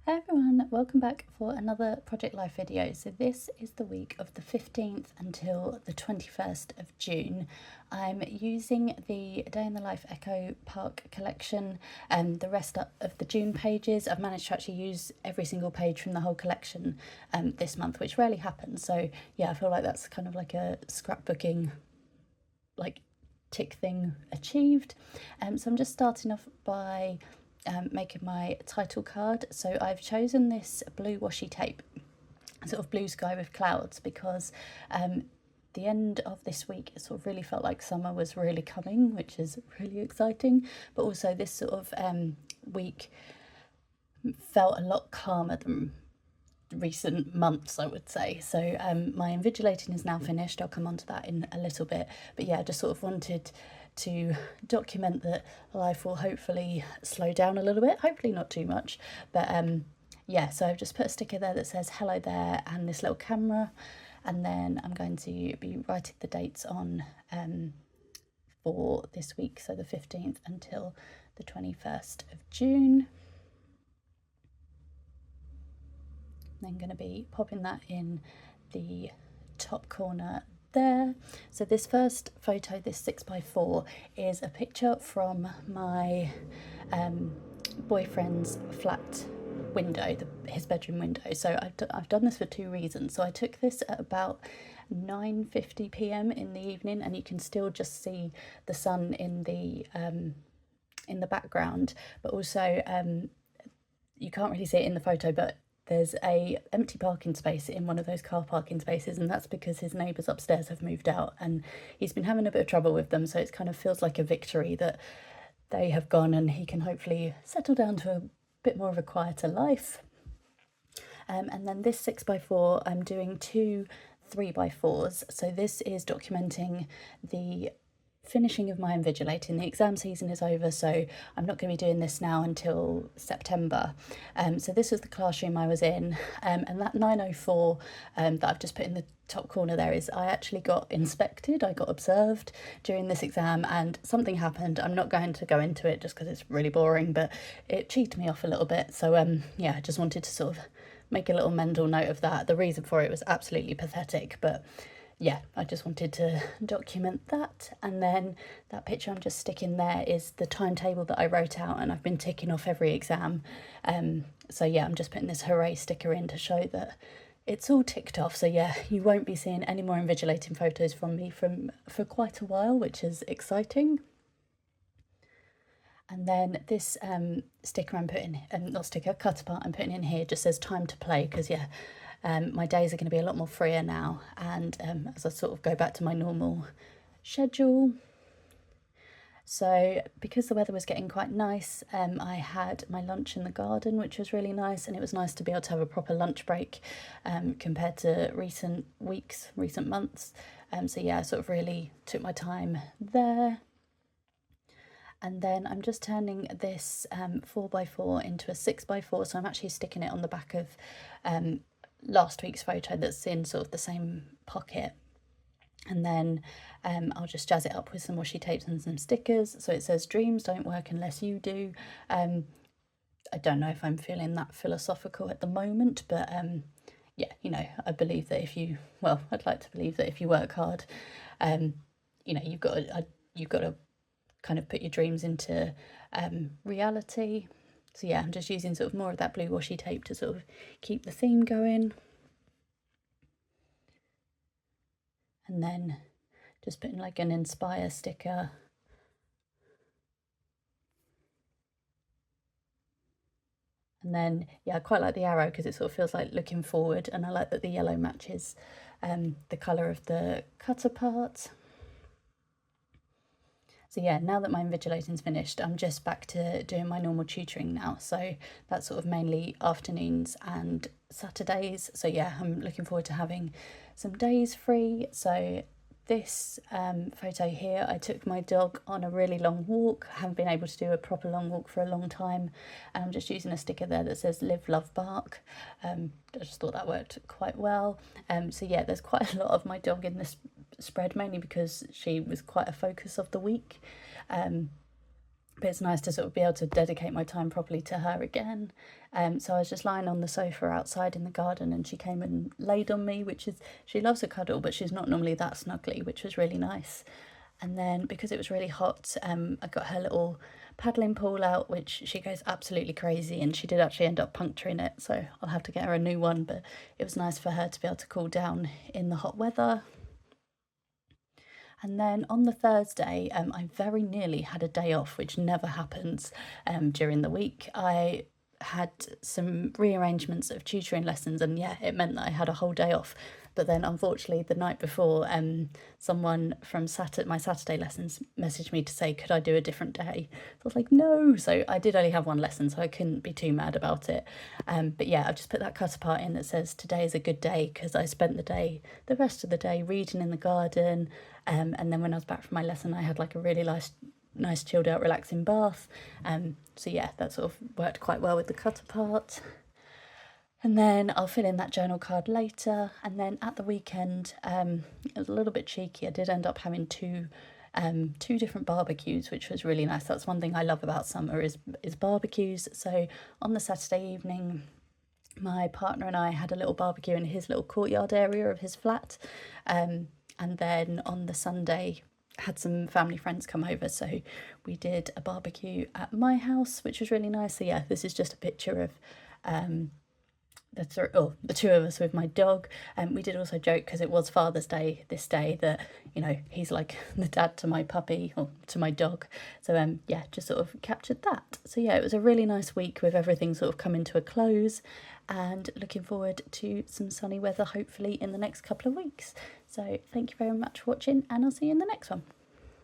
Hi everyone, welcome back for another Project Life video. So this is the week of the 15th until the 21st of June. I'm using the Day in the Life Echo Park collection and the rest of the June pages. I've managed to actually use every single page from the whole collection this month, which rarely happens. So yeah, I feel like that's kind of like a scrapbooking tick thing achieved. So I'm just starting off by making my title card. So I've chosen this blue washi tape, sort of blue sky with clouds, because the end of this week it sort of really felt like summer was really coming, which is really exciting, but also this sort of week felt a lot calmer than recent months, I would say. So my invigilating is now finished. I'll come on to that in a little bit, but yeah, I just sort of wanted to document that life will hopefully slow down a little bit, hopefully not too much, but yeah, so I've just put a sticker there that says hello there and this little camera, and then I'm going to be writing the dates on for this week, so the 15th until the 21st of June. Then going to be popping that in the top corner there. So this first photo, this 6x4, is a picture from my boyfriend's flat window, his bedroom window. So I've done this for two reasons. So I took this at about 9:50 p.m. in the evening, and you can still just see the sun in the background, but also you can't really see it in the photo, but there's a empty parking space in one of those car parking spaces, and that's because his neighbours upstairs have moved out and he's been having a bit of trouble with them, so it kind of feels like a victory that they have gone and he can hopefully settle down to a bit more of a quieter life. And then this 6x4, I'm doing two 3x4s, so this is documenting the finishing of my invigilating. The exam season is over, so I'm not going to be doing this now until September. So this was the classroom I was in, and that 904 that I've just put in the top corner there is I actually got inspected, I got observed during this exam, and something happened. I'm not going to go into it just because it's really boring, but it cheated me off a little bit. So yeah, I just wanted to sort of make a little mental note of that. The reason for it was absolutely pathetic, but yeah, I just wanted to document that. And then that picture I'm just sticking there is the timetable that I wrote out, and I've been ticking off every exam. So yeah, I'm just putting this hooray sticker in to show that it's all ticked off. So yeah, you won't be seeing any more invigilating photos from me for quite a while, which is exciting. And then this sticker I'm putting, not sticker, cut apart I'm putting in here just says time to play, because yeah, my days are going to be a lot more freer now, and as I sort of go back to my normal schedule. So because the weather was getting quite nice, I had my lunch in the garden, which was really nice, and it was nice to be able to have a proper lunch break compared to recent weeks, recent months. So yeah, I sort of really took my time there. And then I'm just turning this 4x4 into a 6x4, so I'm actually sticking it on the back of last week's photo that's in sort of the same pocket. And then I'll just jazz it up with some washi tapes and some stickers. So it says dreams don't work unless you do. I don't know if I'm feeling that philosophical at the moment, but yeah, you know, I believe that I'd like to believe that if you work hard, you know, you've got to kind of put your dreams into reality. So yeah, I'm just using sort of more of that blue washi tape to sort of keep the theme going. And then just putting like an inspire sticker. And then, yeah, I quite like the arrow because it sort of feels like looking forward, and I like that the yellow matches the colour of the cutter part. So yeah, now that my invigilating's finished, I'm just back to doing my normal tutoring now. So that's sort of mainly afternoons and Saturdays. So yeah, I'm looking forward to having some days free. So this photo here, I took my dog on a really long walk. I haven't been able to do a proper long walk for a long time, and I'm just using a sticker there that says live, love, bark. I just thought that worked quite well. So yeah, there's quite a lot of my dog in this spread, mainly because she was quite a focus of the week. but it's nice to sort of be able to dedicate my time properly to her again. So I was just lying on the sofa outside in the garden, and she came and laid on me, which is, she loves a cuddle, but she's not normally that snuggly, which was really nice. And then because it was really hot, I got her little paddling pool out, which she goes absolutely crazy, and she did actually end up puncturing it, so I'll have to get her a new one, but it was nice for her to be able to cool down in the hot weather. And then on the Thursday, I very nearly had a day off, which never happens during the week. I had some rearrangements of tutoring lessons, and yeah, it meant that I had a whole day off. But then unfortunately the night before, someone from my Saturday lessons messaged me to say, could I do a different day? So I was like, no. So I did only have one lesson, so I couldn't be too mad about it. But yeah, I've just put that cut apart in that says today is a good day, because I spent the rest of the day reading in the garden. And then when I was back from my lesson, I had like a really nice chilled out relaxing bath. So yeah, that sort of worked quite well with the cut apart. And then I'll fill in that journal card later. And then at the weekend, it was a little bit cheeky. I did end up having two different barbecues, which was really nice. That's one thing I love about summer is barbecues. So on the Saturday evening, my partner and I had a little barbecue in his little courtyard area of his flat. And then on the Sunday, had some family friends come over, so we did a barbecue at my house, which was really nice. So yeah, this is just a picture of the two of us with my dog. We did also joke, because it was Father's Day this day, that, you know, he's like the dad to my puppy, or to my dog. So yeah, just sort of captured that. So yeah, it was a really nice week with everything sort of coming to a close, and looking forward to some sunny weather hopefully in the next couple of weeks. So thank you very much for watching, and I'll see you in the next one.